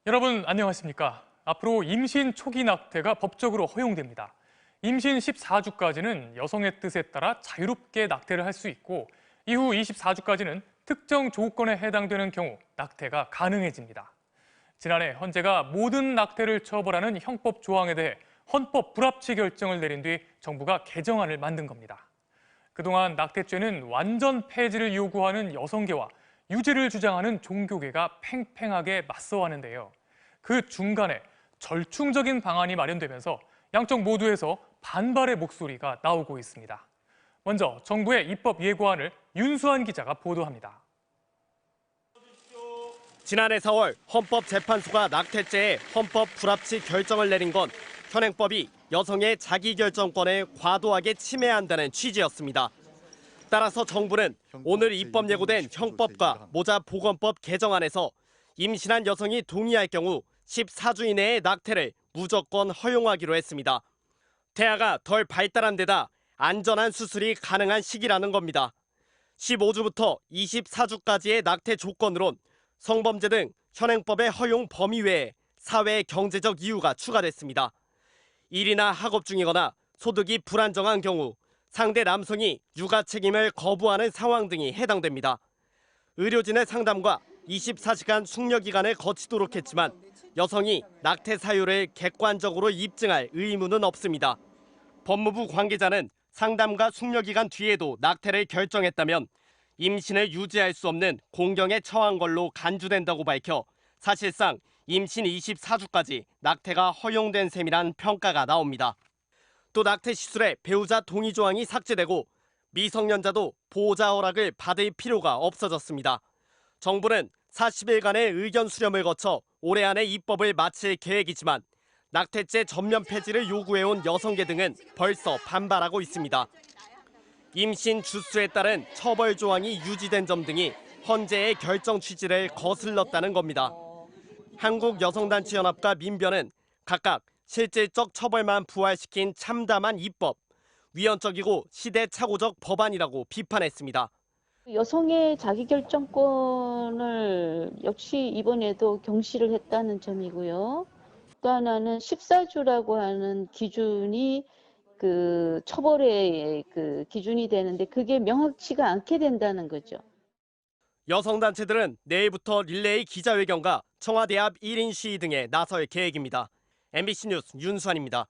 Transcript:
여러분 안녕하십니까? 앞으로 임신 초기 낙태가 법적으로 허용됩니다. 임신 14주까지는 여성의 뜻에 따라 자유롭게 낙태를 할 수 있고 이후 24주까지는 특정 조건에 해당되는 경우 낙태가 가능해집니다. 지난해 헌재가 모든 낙태를 처벌하는 형법 조항에 대해 헌법 불합치 결정을 내린 뒤 정부가 개정안을 만든 겁니다. 그동안 낙태죄는 완전 폐지를 요구하는 여성계와 유죄를 주장하는 종교계가 팽팽하게 맞서하는데요. 그 중간에 절충적인 방안이 마련되면서 양쪽 모두에서 반발의 목소리가 나오고 있습니다. 먼저 정부의 입법 예고안을 윤수환 기자가 보도합니다. 지난해 4월 헌법재판소가 낙태죄의 헌법 불합치 결정을 내린 건 현행법이 여성의 자기결정권에 과도하게 침해한다는 취지였습니다. 따라서 정부는 오늘 입법 예고된 형법과 모자보건법 개정안에서 임신한 여성이 동의할 경우 14주 이내의 낙태를 무조건 허용하기로 했습니다. 태아가 덜 발달한 데다 안전한 수술이 가능한 시기라는 겁니다. 15주부터 24주까지의 낙태 조건으론 성범죄 등 현행법의 허용 범위 외에 사회 경제적 이유가 추가됐습니다. 일이나 학업 중이거나 소득이 불안정한 경우 상대 남성이 육아 책임을 거부하는 상황 등이 해당됩니다. 의료진의 상담과 24시간 숙려 기간을 거치도록 했지만 여성이 낙태 사유를 객관적으로 입증할 의무는 없습니다. 법무부 관계자는 상담과 숙려 기간 뒤에도 낙태를 결정했다면 임신을 유지할 수 없는 공경에 처한 걸로 간주된다고 밝혀 사실상 임신 24주까지 낙태가 허용된 셈이란 평가가 나옵니다. 또 낙태 시술에 배우자 동의 조항이 삭제되고 미성년자도 보호자 허락을 받을 필요가 없어졌습니다. 정부는 40일간의 의견 수렴을 거쳐 올해 안에 입법을 마칠 계획이지만 낙태죄 전면 폐지를 요구해온 여성계 등은 벌써 반발하고 있습니다. 임신 주수에 따른 처벌 조항이 유지된 점 등이 헌재의 결정 취지를 거슬렀다는 겁니다. 한국여성단체연합과 민변은 각각 실질적 처벌만 부활시킨 참담한 입법, 위헌적이고 시대착오적 법안이라고 비판했습니다. 여성의 자기결정권을 역시 이번에도 경시를 했다는 점이고요. 또 하나는 14주라고 하는 기준이 그 처벌의 그 기준이 되는데 그게 명확치가 않게 된다는 거죠. 여성단체들은 내일부터 릴레이 기자회견과 청와대 앞 1인 시위 등에 나설 계획입니다. MBC 뉴스 윤수환입니다.